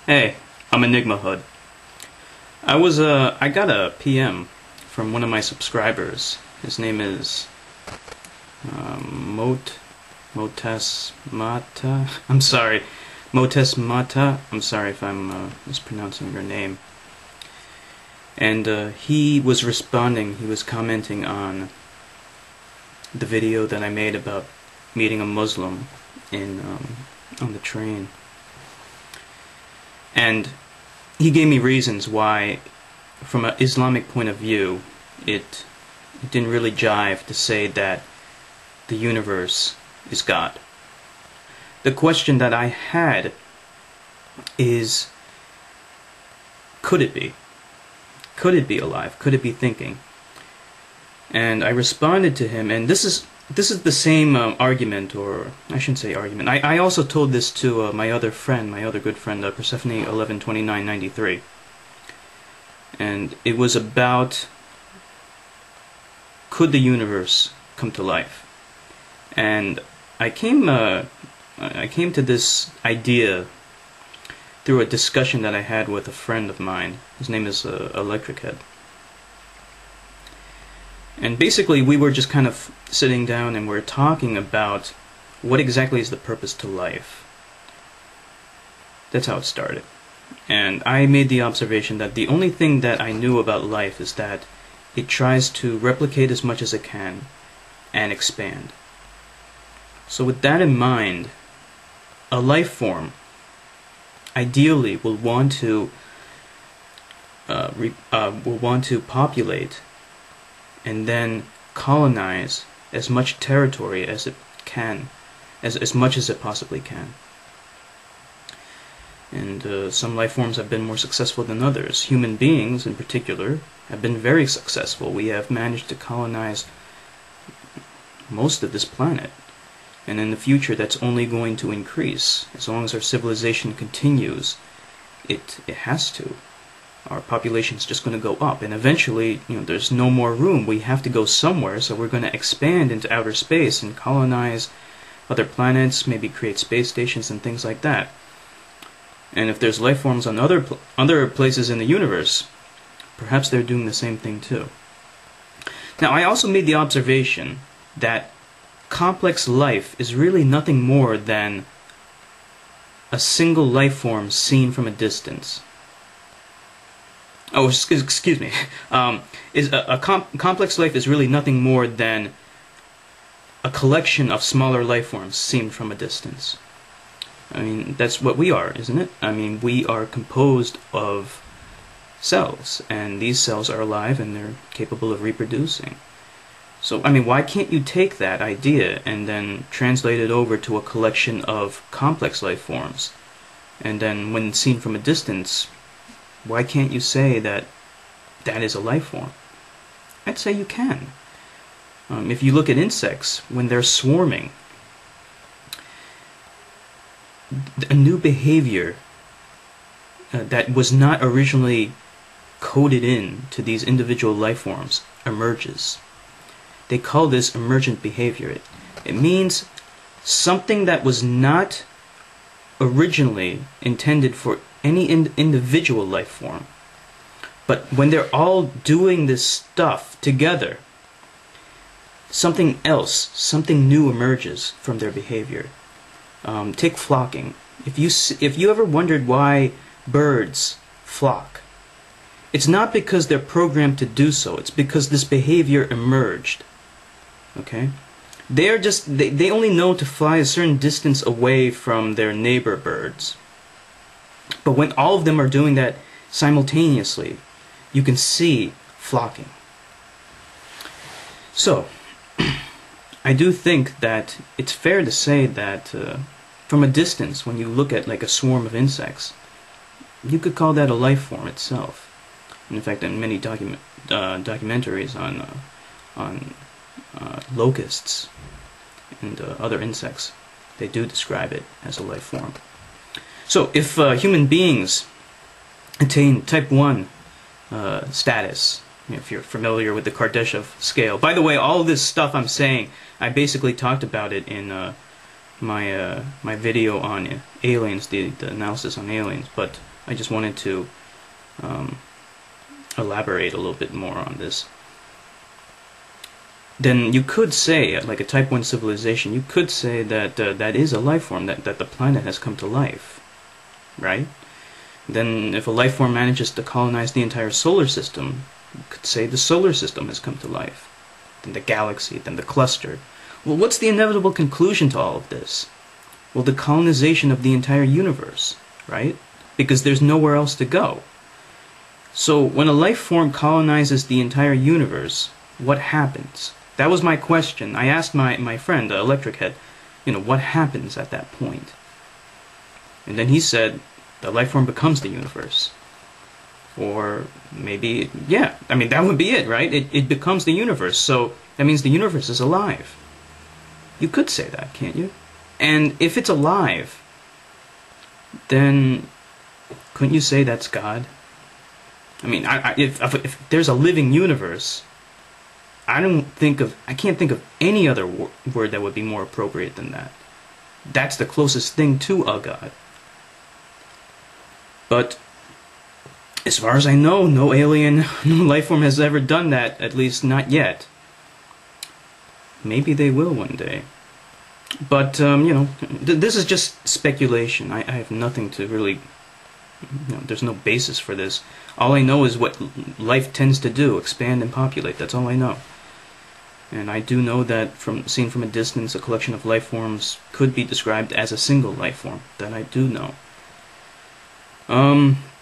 Hey, I'm Enigma Hood. I got a PM from one of my subscribers. His name is Motes Mata. I'm sorry, Motes Mata. I'm sorry if I'm mispronouncing your name. And he was responding. He was commenting on the video that I made about meeting a Muslim on the train. And he gave me reasons why, from an Islamic point of view, it didn't really jive to say that the universe is God. The question that I had is, could it be? Could it be alive? Could it be thinking? And I responded to him, and this is the same argument, or I shouldn't say argument. I also told this to my other good friend, Persephone 112993, and it was about, could the universe come to life? And I came to this idea through a discussion that I had with a friend of mine. His name is Electric Head. And basically we were just kind of sitting down and we're talking about what exactly is the purpose to life. That's how it started. And I made the observation that the only thing that I knew about life is that it tries to replicate as much as it can and expand. So with that in mind, a life form ideally will want to populate and then colonize as much territory as it can, as much as it possibly can. And some life forms have been more successful than others. Human beings, in particular, have been very successful. We have managed to colonize most of this planet. And in the future, that's only going to increase. As long as our civilization continues, it has to. Our population is just going to go up, and eventually, there's no more room. We have to go somewhere, so we're going to expand into outer space and colonize other planets, maybe create space stations and things like that. And if there's life forms on other places in the universe, perhaps they're doing the same thing too. Now, I also made the observation that complex life is really nothing more than a single life form seen from a distance. Oh, excuse me. Complex life is really nothing more than a collection of smaller life forms seen from a distance. I mean, that's what we are, isn't it? I mean, we are composed of cells, and these cells are alive and they're capable of reproducing. So, I mean, why can't you take that idea and then translate it over to a collection of complex life forms? And then, when seen from a distance, why can't you say that that is a life form? I'd say you can. If you look at insects, when they're swarming, a new behavior that was not originally coded in to these individual life forms emerges. They call this emergent behavior. It means something that was not originally intended for any individual life form. But when they're all doing this stuff together, something else, something new emerges from their behavior. Take flocking. If you ever wondered why birds flock, it's not because they're programmed to do so. It's because this behavior emerged. Okay? They only know to fly a certain distance away from their neighbor birds. But when all of them are doing that simultaneously, you can see flocking. So, I do think that it's fair to say that from a distance, when you look at like a swarm of insects, you could call that a life form itself. And in fact, in many documentaries on locusts and other insects, they do describe it as a life form. So, if human beings attain type 1 status, if you're familiar with the Kardashev scale. By the way, all this stuff I'm saying, I basically talked about it in my video on aliens, the analysis on aliens. But I just wanted to elaborate a little bit more on this. Then you could say, like a Type 1 civilization, you could say that that is a life form, that the planet has come to life, right? Then if a life form manages to colonize the entire solar system, you could say the solar system has come to life. Then the galaxy, then the cluster. Well, what's the inevitable conclusion to all of this? Well, the colonization of the entire universe, right? Because there's nowhere else to go. So when a life form colonizes the entire universe, what happens? That was my question. I asked my friend, the electric head, what happens at that point? And then he said, the life form becomes the universe. Or maybe, yeah, I mean, that would be it, right? It becomes the universe, so that means the universe is alive. You could say that, can't you? And if it's alive, then couldn't you say that's God? I mean, if there's a living universe, I can't think of any other word that would be more appropriate than that. That's the closest thing to a God. But as far as I know, no alien, no life form has ever done that, at least not yet. Maybe they will one day. But, this is just speculation. I have nothing to really, there's no basis for this. All I know is what life tends to do, expand and populate. That's all I know. And I do know that, seen from a distance, a collection of life forms could be described as a single life form. That I do know.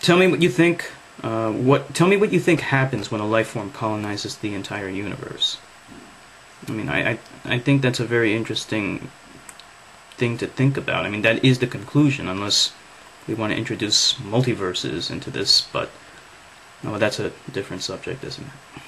Tell me what you think. Tell me what you think happens when a life form colonizes the entire universe. I mean, I think that's a very interesting thing to think about. I mean, that is the conclusion, unless we want to introduce multiverses into this, but no, that's a different subject, isn't it?